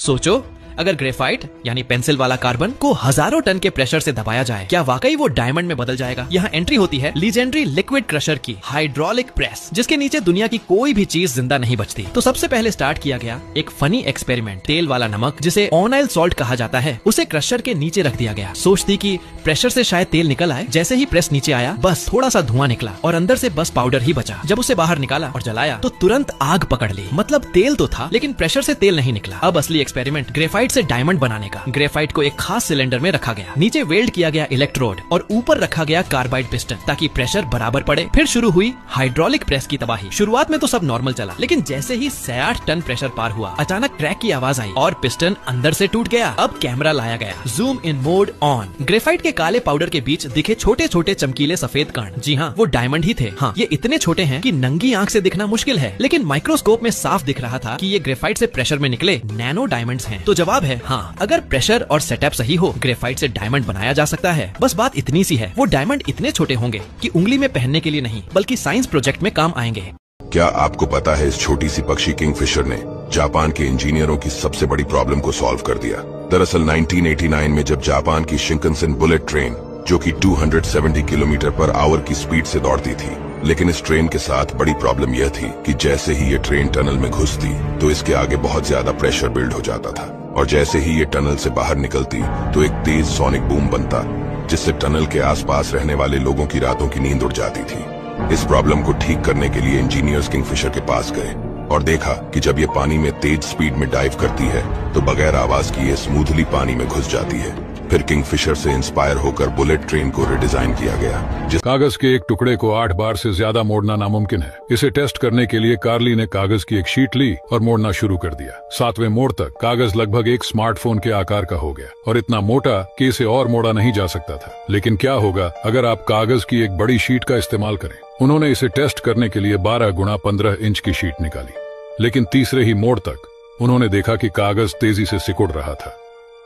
सोचो, अगर ग्रेफाइट यानी पेंसिल वाला कार्बन को हजारों टन के प्रेशर से दबाया जाए, क्या वाकई वो डायमंड में बदल जाएगा? यहाँ एंट्री होती है लीजेंडरी लिक्विड क्रशर की, हाइड्रोलिक प्रेस, जिसके नीचे दुनिया की कोई भी चीज जिंदा नहीं बचती। तो सबसे पहले स्टार्ट किया गया एक फनी एक्सपेरिमेंट। तेल वाला नमक, जिसे ऑनाइल सॉल्ट कहा जाता है, उसे क्रशर के नीचे रख दिया गया। सोच थी कि प्रेशर से शायद तेल निकल आए। जैसे ही प्रेस नीचे आया, बस थोड़ा सा धुआं निकला और अंदर से बस पाउडर ही बचा। जब उसे बाहर निकाला और जलाया तो तुरंत आग पकड़ ली। मतलब तेल तो था, लेकिन प्रेशर से तेल नहीं निकला। अब असली एक्सपेरिमेंट, ग्रेफाइट से डायमंड बनाने का। ग्रेफाइट को एक खास सिलेंडर में रखा गया, नीचे वेल्ड किया गया इलेक्ट्रोड और ऊपर रखा गया कार्बाइड पिस्टन, ताकि प्रेशर बराबर पड़े। फिर शुरू हुई हाइड्रोलिक प्रेस की तबाही। शुरुआत में तो सब नॉर्मल चला, लेकिन जैसे ही 68 टन प्रेशर पार हुआ, अचानक क्रैक की आवाज आई और पिस्टन अंदर से टूट गया। अब कैमरा लाया गया, zoom in mode on. Graphite के काले पाउडर के बीच दिखे छोटे छोटे चमकीले सफेद कण। जी हाँ, वो डायमंड ही थे। हाँ, ये इतने छोटे हैं कि नंगी आंख से दिखना मुश्किल है, लेकिन माइक्रोस्कोप में साफ दिख रहा था कि ये ग्रेफाइट से प्रेशर में निकले नैनो डायमंड्स हैं। तो जवाब है हाँ, अगर प्रेशर और सेटअप सही हो, ग्रेफाइट से डायमंड बनाया जा सकता है। बस बात इतनी सी है, वो डायमंड इतने छोटे होंगे कि उंगली में पहनने के लिए नहीं, बल्कि साइंस प्रोजेक्ट में काम आएंगे। क्या आपको पता है, इस छोटी सी पक्षी किंगफिशर ने जापान के इंजीनियरों की सबसे बड़ी प्रॉब्लम को सॉल्व कर दिया। दरअसल 1989 में जब जापान की शिंकनसेन बुलेट ट्रेन, जो कि 270 किलोमीटर पर आवर की स्पीड से दौड़ती थी, लेकिन इस ट्रेन के साथ बड़ी प्रॉब्लम यह थी कि जैसे ही ये ट्रेन टनल में घुसती तो इसके आगे बहुत ज्यादा प्रेशर बिल्ड हो जाता था, और जैसे ही ये टनल से बाहर निकलती तो एक तेज सोनिक बूम बनता, जिससे टनल के आसपास रहने वाले लोगों की रातों की नींद उड़ जाती थी। इस प्रॉब्लम को ठीक करने के लिए इंजीनियर्स किंगफिशर के पास गए और देखा कि जब ये पानी में तेज स्पीड में डाइव करती है तो बगैर आवाज किए स्मूथली पानी में घुस जाती है। फिर किंगफिशर से इंस्पायर होकर बुलेट ट्रेन को रिडिजाइन किया गया। कागज के एक टुकड़े को 8 बार से ज्यादा मोड़ना नामुमकिन है। इसे टेस्ट करने के लिए कार्ली ने कागज की एक शीट ली और मोड़ना शुरू कर दिया। 7वें मोड़ तक कागज लगभग एक स्मार्टफोन के आकार का हो गया और इतना मोटा कि इसे और मोड़ा नहीं जा सकता था। लेकिन क्या होगा अगर आप कागज की एक बड़ी शीट का इस्तेमाल करें? उन्होंने इसे टेस्ट करने के लिए 12 गुणा 15 इंच की शीट निकाली, लेकिन तीसरे ही मोड़ तक उन्होंने देखा कि कागज तेजी से सिकुड़ रहा था,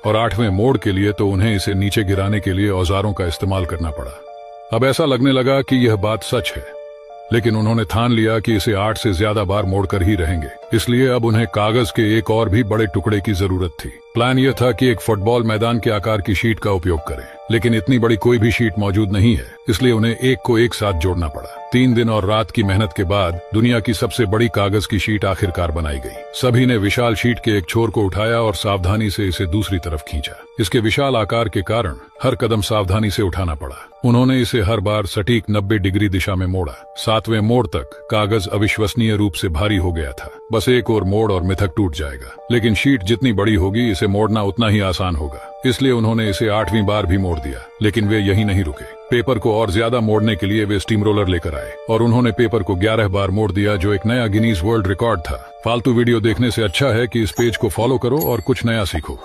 और 8वें मोड़ के लिए तो उन्हें इसे नीचे गिराने के लिए औजारों का इस्तेमाल करना पड़ा। अब ऐसा लगने लगा कि यह बात सच है, लेकिन उन्होंने ठान लिया कि इसे 8 से ज्यादा बार मोड़कर ही रहेंगे। इसलिए अब उन्हें कागज के एक और भी बड़े टुकड़े की जरूरत थी। प्लान यह था कि एक फुटबॉल मैदान के आकार की शीट का उपयोग करें, लेकिन इतनी बड़ी कोई भी शीट मौजूद नहीं है, इसलिए उन्हें एक को एक साथ जोड़ना पड़ा। 3 दिन और रात की मेहनत के बाद दुनिया की सबसे बड़ी कागज की शीट आखिरकार बनाई गई। सभी ने विशाल शीट के एक छोर को उठाया और सावधानी से इसे दूसरी तरफ खींचा। इसके विशाल आकार के कारण हर कदम सावधानी से उठाना पड़ा। उन्होंने इसे हर बार सटीक 90 डिग्री दिशा में मोड़ा। 7वें मोड़ तक कागज अविश्वसनीय रूप से भारी हो गया था। बस एक और मोड़ और मिथक टूट जाएगा। लेकिन शीट जितनी बड़ी होगी, इसे मोड़ना उतना ही आसान होगा। इसलिए उन्होंने इसे 8वीं बार भी मोड़ दिया। लेकिन वे यहीं नहीं रुके। पेपर को और ज्यादा मोड़ने के लिए वे स्टीम रोलर लेकर आए और उन्होंने पेपर को 11 बार मोड़ दिया, जो एक नया गिनीज वर्ल्ड रिकॉर्ड था। फालतू वीडियो देखने से अच्छा है कि इस पेज को फॉलो करो और कुछ नया सीखो।